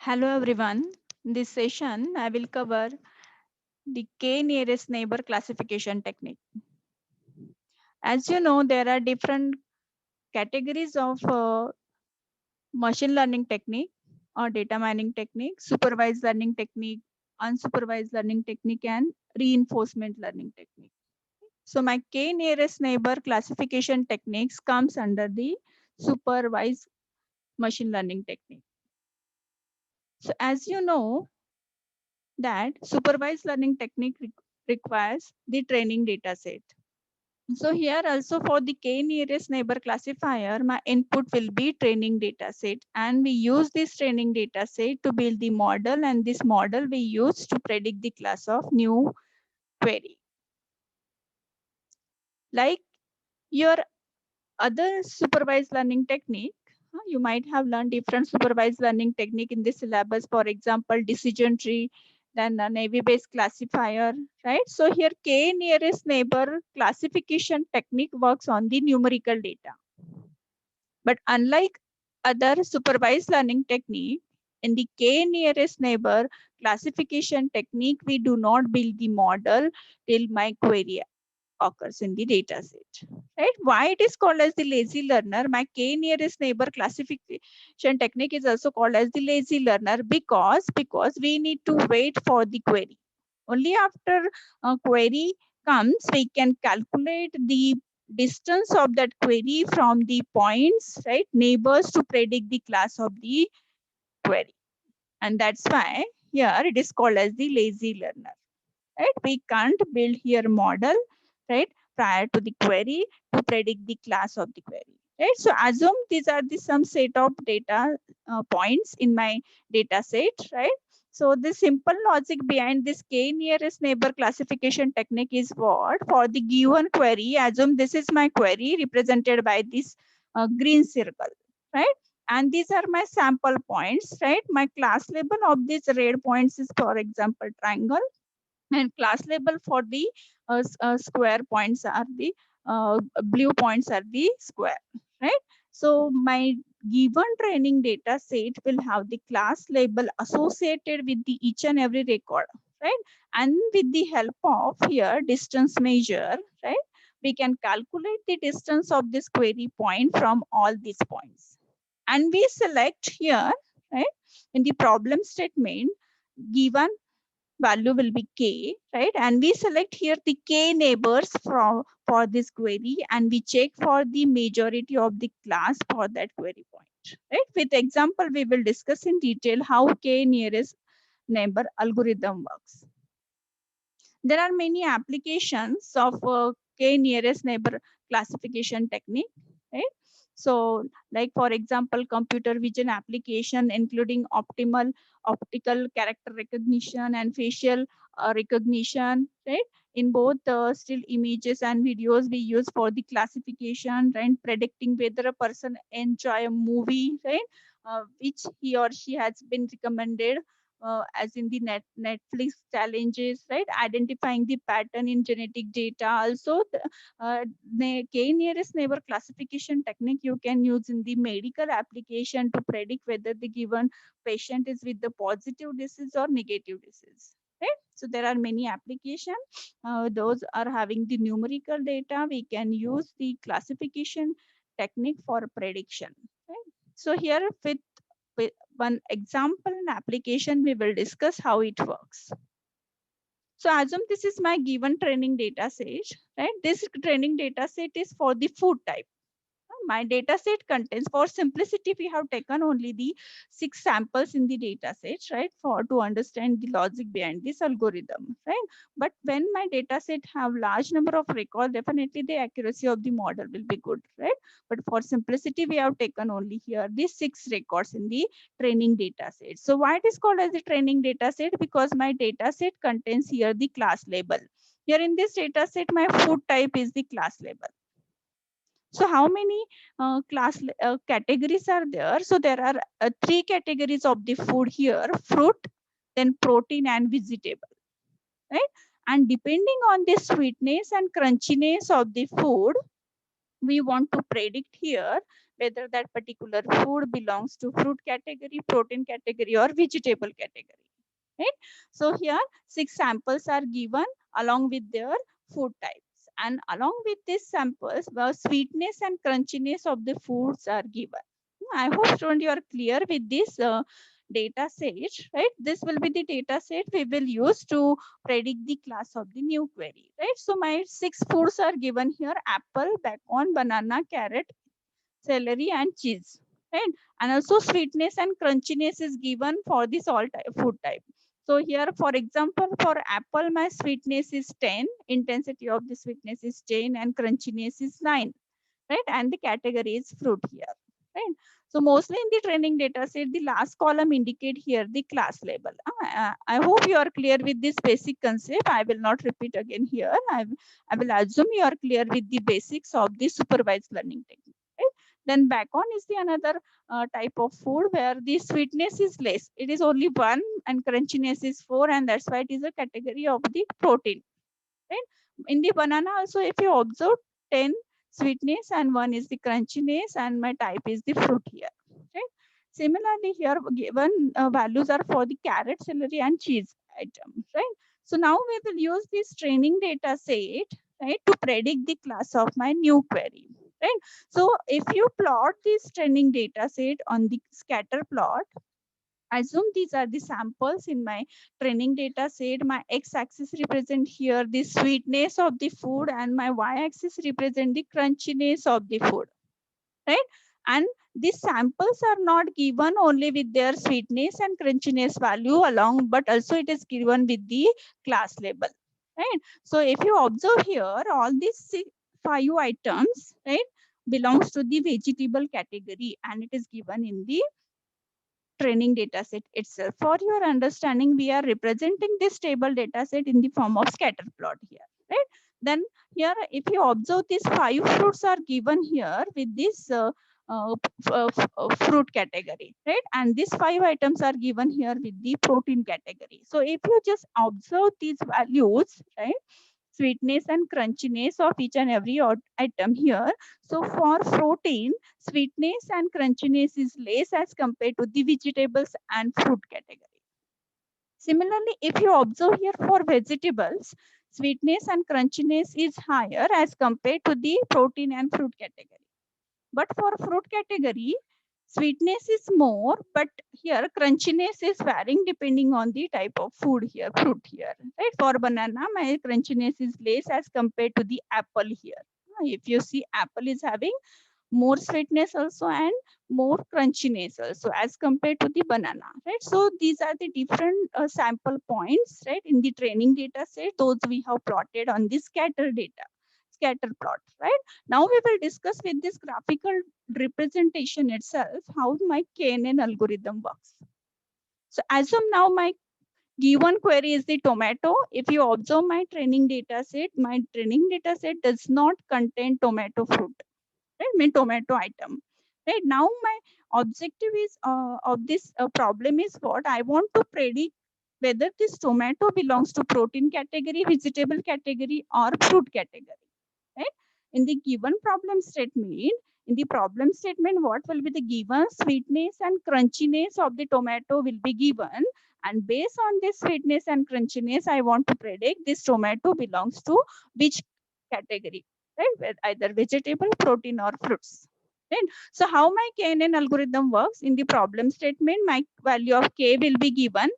Hello everyone. In this session, I will cover the K nearest neighbor classification technique. As you know, there are different categories of machine learning technique or data mining technique, supervised learning technique, unsupervised learning technique, and reinforcement learning technique. So my K nearest neighbor classification techniques comes under the supervised machine learning technique. So as you know, that supervised learning technique requires the training data set. So here also for the K nearest neighbor classifier, my input will be training data set, and we use this training data set to build the model, and this model we use to predict the class of new query. Like your other supervised learning technique, you might have learned different supervised learning technique in this syllabus. For example, decision tree, then a navy based classifier, right? So here K nearest neighbor classification technique works on the numerical data. But unlike other supervised learning technique, in the K nearest neighbor classification technique, we do not build the model till my query occurs in the data set. Right? Why it is called as the lazy learner? My K nearest neighbor classification technique is also called as the lazy learner because we need to wait for the query. Only after a query comes, we can calculate the distance of that query from the points, right, neighbors, to predict the class of the query. And that's why here it is called as the lazy learner. Right? We can't build here model, right, prior to the query to predict the class of the query. Right? So assume these are the some set of data points in my data set, right? So the simple logic behind this K nearest neighbor classification technique is what? For the given query, assume this is my query represented by this green circle, right? And these are my sample points, right? My class label of these red points is, for example, triangle, and class label for the square points are the blue points are the square, right? So my given training data set will have the class label associated with the each and every record, right? And with the help of here distance measure, right, we can calculate the distance of this query point from all these points, and we select here, right, in the problem statement, given value will be k, right? And we select here the k neighbors for this query, and we check for the majority of the class for that query point, right? With example, we will discuss in detail how k nearest neighbor algorithm works. There are many applications of k nearest neighbor classification technique, right? So like for example, computer vision application including optical character recognition and facial recognition, right? In both still images and videos we use for the classification, right? Predicting whether a person enjoy a movie, right, which he or she has been recommended, as in the Netflix challenges, right? Identifying the pattern in genetic data. Also, the K nearest neighbor classification technique you can use in the medical application to predict whether the given patient is with the positive disease or negative disease. Right? So there are many applications. Those are having the numerical data. We can use the classification technique for prediction. Right? So here with one example and application, we will discuss how it works. So assume this is my given training data set, right? This training data set is for the food type. My data set contains, for simplicity, we have taken only the 6 samples in the data set, right, for to understand the logic behind this algorithm, right? But when my data set have large number of records, definitely the accuracy of the model will be good, right? But for simplicity, we have taken only here these 6 records in the training data set. So why it is called as the training data set? Because my data set contains here the class label. Here in this data set, my food type is the class label. So how many categories are there? So there are 3 categories of the food here: fruit, then protein, and vegetable, right? And depending on the sweetness and crunchiness of the food, we want to predict here whether that particular food belongs to fruit category, protein category, or vegetable category. Right? So here 6 samples are given along with their food types. And along with these samples, the sweetness and crunchiness of the foods are given. I hope students you are clear with this data set, right? This will be the data set we will use to predict the class of the new query, right? So my 6 foods are given here: apple, bacon, banana, carrot, celery, and cheese, right? And also sweetness and crunchiness is given for this all food type. So here, for example, for apple, my sweetness is 10, intensity of the sweetness is 10, and crunchiness is 9, right? And the category is fruit here, right? So mostly in the training data set, the last column indicate here the class label. I hope you are clear with this basic concept. I will not repeat again here. I will assume you are clear with the basics of the supervised learning technique. Right? Then bacon is the another type of food where the sweetness is less. It is only 1 and crunchiness is 4, and that's why it is a category of the protein. Right? In the banana also, if you observe 10 sweetness and 1 is the crunchiness, and my type is the fruit here. Right? Similarly, here given values are for the carrot, celery, and cheese items. Right? So now we will use this training data set, right, to predict the class of my new query. Right? So if you plot this training data set on the scatter plot, assume these are the samples in my training data set. My x-axis represent here the sweetness of the food, and my y-axis represent the crunchiness of the food, right? And these samples are not given only with their sweetness and crunchiness value along, but also it is given with the class label, right? So if you observe here, all these 5 items, right, belongs to the vegetable category, and it is given in the training data set itself. For your understanding, we are representing this table data set in the form of scatter plot here, right? Then here, if you observe, these 5 fruits are given here with this fruit category, right? And these 5 items are given here with the protein category. So if you just observe these values, right, sweetness and crunchiness of each and every item here. So for protein, sweetness and crunchiness is less as compared to the vegetables and fruit category. Similarly, if you observe here for vegetables, sweetness and crunchiness is higher as compared to the protein and fruit category. But for fruit category, sweetness is more, but here crunchiness is varying depending on the type of food here, fruit here. Right? For banana, my crunchiness is less as compared to the apple here. If you see, apple is having more sweetness also and more crunchiness also as compared to the banana, right? So these are the different sample points, right, in the training data set. Those we have plotted on the scatter plot, right? Now we will discuss with this graphical representation itself how my KNN algorithm works. So assume now my given query is the tomato. If you observe my training data set does not contain tomato fruit, right? Mean tomato item. Right now, my objective is of this problem is what I want to predict whether this tomato belongs to protein category, vegetable category, or fruit category. Right? In the given problem statement, what will be the given sweetness and crunchiness of the tomato will be given, and based on this sweetness and crunchiness, I want to predict this tomato belongs to which category, right? Either vegetable, protein, or fruits. Right? So how my KNN algorithm works in the problem statement, my value of K will be given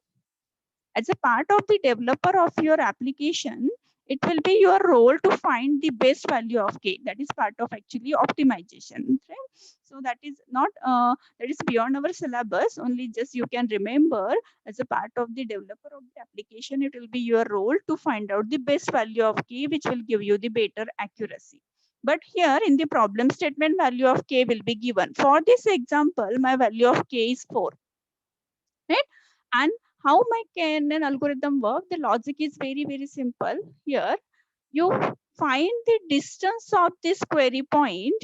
as a part of the developer of your application. It will be your role to find the best value of K. That is part of actually optimization. Right? So that is not that is beyond our syllabus. Only just you can remember, as a part of the developer of the application, it will be your role to find out the best value of K, which will give you the better accuracy. But here in the problem statement, value of K will be given. For this example, my value of K is 4. Right? And how my KNN algorithm work? The logic is very, very simple. Here, you find the distance of this query point,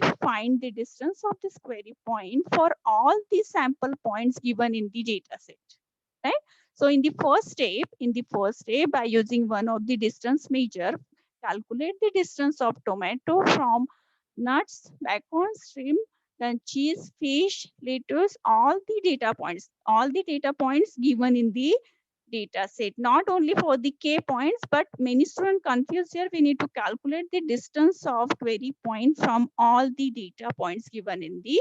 for all the sample points given in the data set. Right? So in the first step, by using one of the distance measure, calculate the distance of tomato from nuts, bacon, shrimp, then cheese, fish, lettuce, all the data points given in the data set, not only for the K points, but many students confused here. We need to calculate the distance of query point from all the data points given in the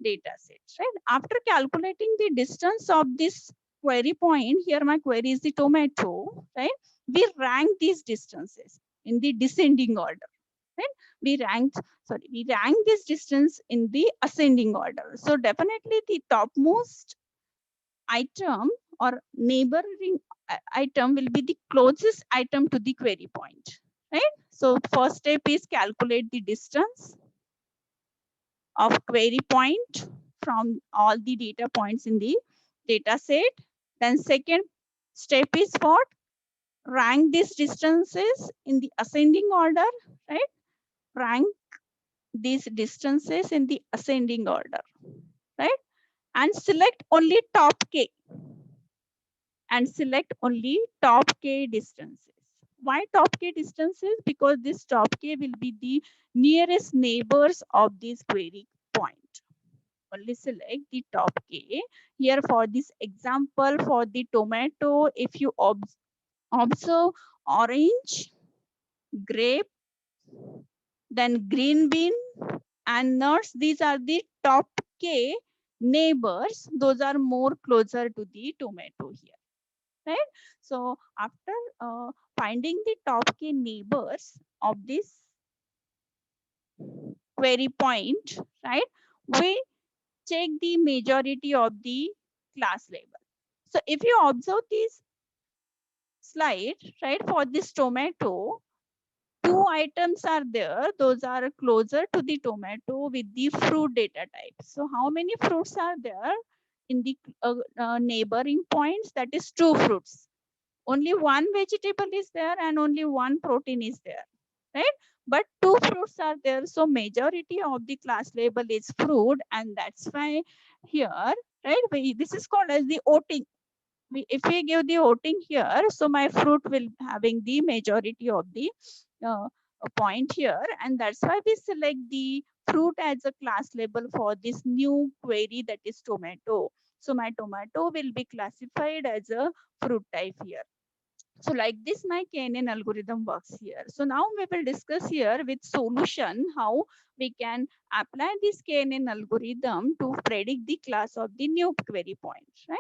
data set, right? After calculating the distance of this query point, here my query is the tomato, right? We rank these distances in the descending order, right? We rank this distance in the ascending order. So definitely the topmost item or neighboring item will be the closest item to the query point, right? So first step is calculate the distance of query point from all the data points in the data set. Then second step is what? Rank these distances in the ascending order, right? Rank these distances in the ascending order, right? And select only top K. And select only top K distances. Why top K distances? Because this top K will be the nearest neighbors of this query point. Only select the top K. Here for this example, for the tomato, if you observe orange, grape, then green bean and nuts, these are the top K neighbors. Those are more closer to the tomato here, right? So after finding the top K neighbors of this query point, right, we check the majority of the class label. So if you observe this slide, right, for this tomato, two items are there. Those are closer to the tomato with the fruit data type. So how many fruits are there in the neighboring points? That is two fruits. Only one vegetable is there and only one protein is there, right? But two fruits are there. So majority of the class label is fruit, and that's why here, right, this is called as the voting. If we give the voting here, so my fruit will having the majority of the uh, point here, and that's why we select the fruit as a class label for this new query, that is tomato. So my tomato will be classified as a fruit type here. So like this, my KNN algorithm works here. So now we will discuss here with solution how we can apply this KNN algorithm to predict the class of the new query point, right?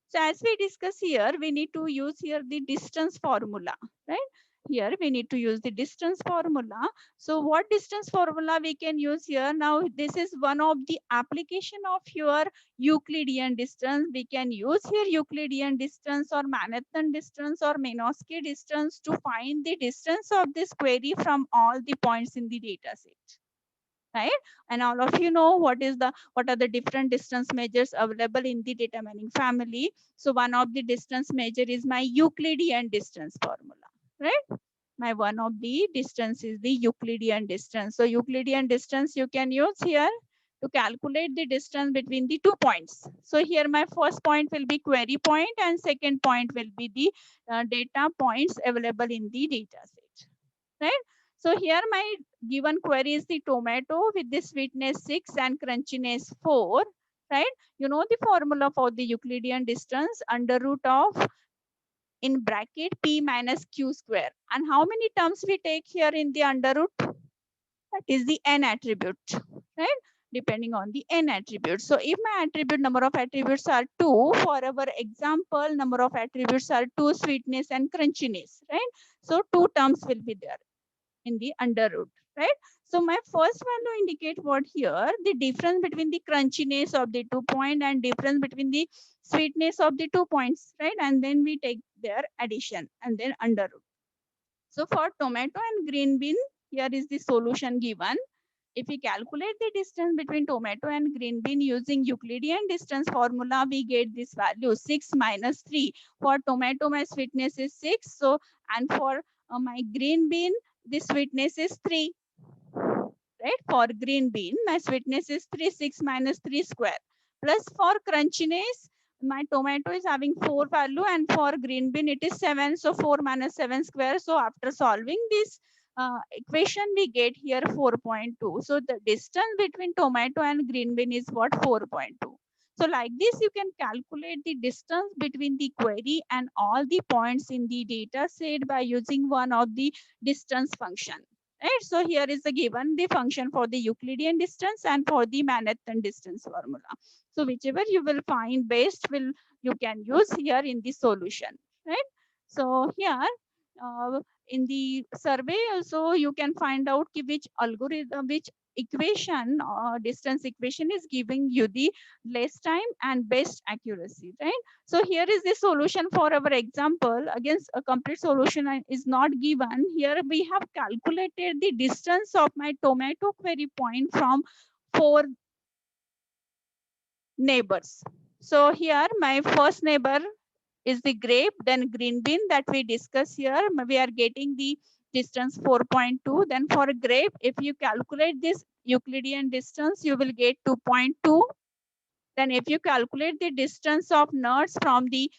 So as we discuss here, we need to use here the distance formula, right? Here we need to use the distance formula. So what distance formula we can use here? Now this is one of the application of your Euclidean distance. We can use here Euclidean distance or Manhattan distance or Minkowski distance to find the distance of this query from all the points in the data set, right? And all of you know what are the different distance measures available in the data mining family. So one of the distance measure is my Euclidean distance formula, right? My one of the distance is the Euclidean distance. So Euclidean distance you can use here to calculate the distance between the 2 points. So here my first point will be query point and second point will be the data points available in the data set, right? So here my given query is the tomato with the sweetness 6 and crunchiness 4, right? You know the formula for the Euclidean distance, under root of in bracket p minus q square. And how many terms we take here in the under root? That is the n attribute, right? Depending on the n attributes. So if my number of attributes are 2, for our example, number of attributes are 2, sweetness and crunchiness, right? So 2 terms will be there in the under root, right? So my first value indicate what here? The difference between the crunchiness of the 2 point and difference between the sweetness of the 2 points, right? And then we take their addition and then under root. So for tomato and green bean, here is the solution given. If we calculate the distance between tomato and green bean using Euclidean distance formula, we get this value 6 minus 3. For tomato, my sweetness is 6. So, and for my green bean, the sweetness is 3. Right? For green bean, my sweetness is 3, 6 minus 3 square. Plus for crunchiness, my tomato is having 4 value and for green bean it is 7. So 4 minus 7 square. So after solving this equation we get here 4.2. So the distance between tomato and green bean is what? 4.2. So like this, you can calculate the distance between the query and all the points in the data set by using one of the distance function. Right. So here is the given the function for the Euclidean distance and for the Manhattan distance formula. So whichever you will find best will you can use here in the solution. Right. So here in the survey also you can find out which algorithm, which equation distance equation is giving you the less time and best accuracy, right? So here is the solution for our example. Against a complete solution is not given here. We have calculated the distance of my tomato query point from 4 neighbors. So here my first neighbor is the grape, then green bean that we discuss here. We are getting the distance 4.2. Then for a grape, if you calculate this Euclidean distance, you will get 2.2. Then if you calculate the distance of nuts from the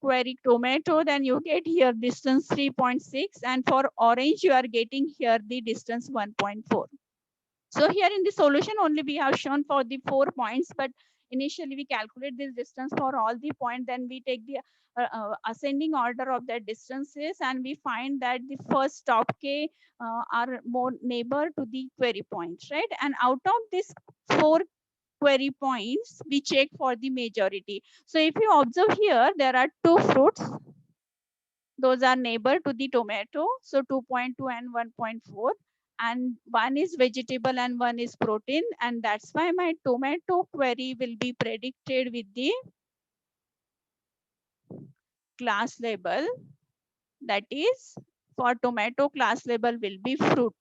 query tomato, then you get here distance 3.6. And for orange, you are getting here the distance 1.4. So here in the solution only we have shown for the 4 points, but initially we calculate this distance for all the points. Then we take the ascending order of the distances, and we find that the first top k are more neighbor to the query points, right? And out of this 4 query points, we check for the majority. So if you observe here, there are two fruits. Those are neighbor to the tomato. So 2.2 and 1.4. And one is vegetable and one is protein. And that's why my tomato query will be predicted with the class label. That is, for tomato, class label will be fruit.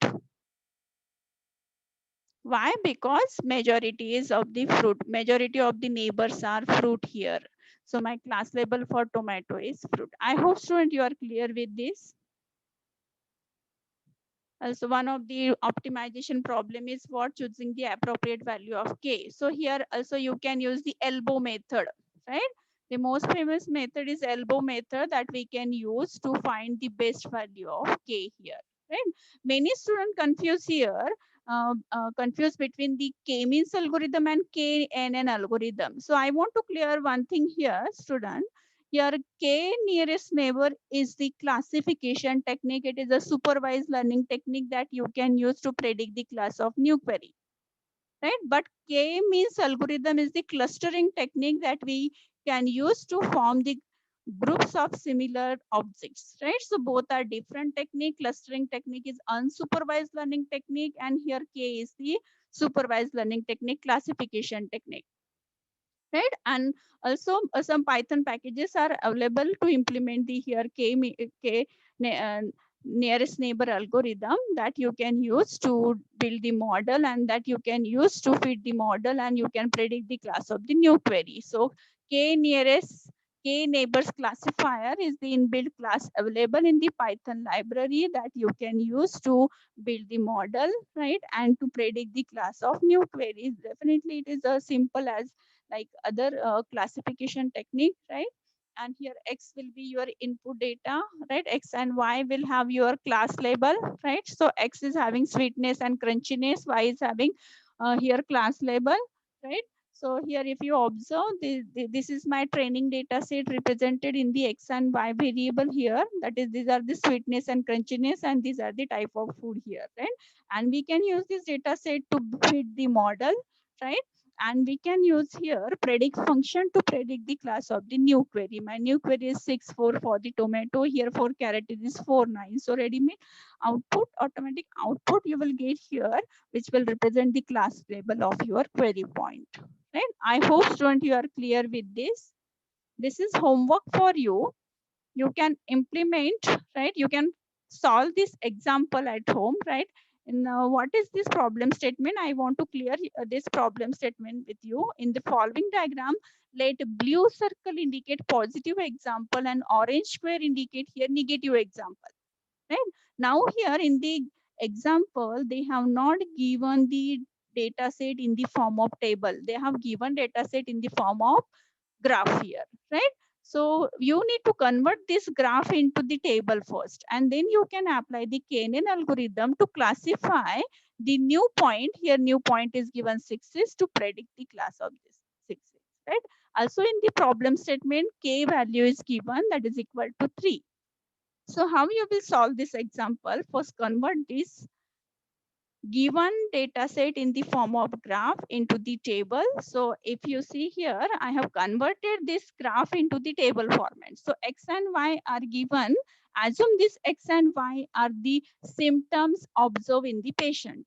Why? Because majority is of the fruit. Majority of the neighbors are fruit here. So my class label for tomato is fruit. I hope student you are clear with this. So one of the optimization problem is what? Choosing the appropriate value of k. So here also you can use the elbow method, right? The most famous method is elbow method that we can use to find the best value of k here, right? Many students confuse here, confuse between the k-means algorithm and KNN algorithm. So I want to clear one thing here, student. Here, K nearest neighbor is the classification technique. It is a supervised learning technique that you can use to predict the class of new query, right? But K means algorithm is the clustering technique that we can use to form the groups of similar objects, right? So both are different technique. Clustering technique is unsupervised learning technique, and here K is the supervised learning technique, classification technique, right? And also some Python packages are available to implement the here k nearest neighbor algorithm that you can use to build the model, and that you can use to fit the model, and you can predict the class of the new query. So k neighbors classifier is the inbuilt class available in the Python library that you can use to build the model, right? And to predict the class of new queries. Definitely it is as simple as like other classification technique, right? And here X will be your input data, right? X and Y will have your class label, right? So X is having sweetness and crunchiness, Y is having here class label, right? So here if you observe, this is my training data set represented in the X and Y variable here. That is, these are the sweetness and crunchiness, and these are the type of food here, right? And we can use this data set to fit the model, right? And we can use here predict function to predict the class of the new query. My new query is 6.4 for the tomato. Here for carrot it is 4.9. So ready-made output, automatic output you will get here, which will represent the class label of your query point. Right? I hope student you are clear with this. This is homework for you. You can implement, right? You can solve this example at home, right? And what is this problem statement? I want to clear this problem statement with you. In the following diagram, let blue circle indicate positive example and orange square indicate here negative example, right? Now here in the example, they have not given the data set in the form of table. They have given data set in the form of graph here, right? So you need to convert this graph into the table first, and then you can apply the KNN algorithm to classify the new point. Here, new point is given 6 to predict the class of this 6, right? Also in the problem statement, K value is given, that is equal to 3. So how you will solve this example? First, convert this given data set in the form of graph into the table. So if you see here, I have converted this graph into the table format. So X and Y are given. Assume this X and Y are the symptoms observed in the patient,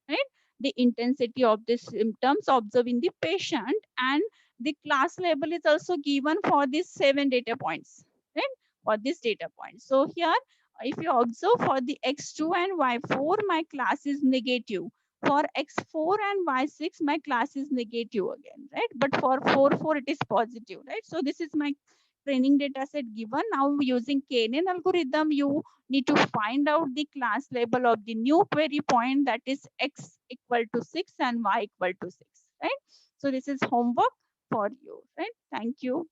right? The intensity of the symptoms observed in the patient, and the class label is also given for these 7 data points, right? For this data point. So here, if you observe for the X2 and Y4, my class is negative. For X4 and Y6, my class is negative again, right? But for 4, it is positive, right? So this is my training data set given. Now using KNN algorithm, you need to find out the class label of the new query point, that is X equal to 6 and Y equal to 6, right? So this is homework for you, right? Thank you.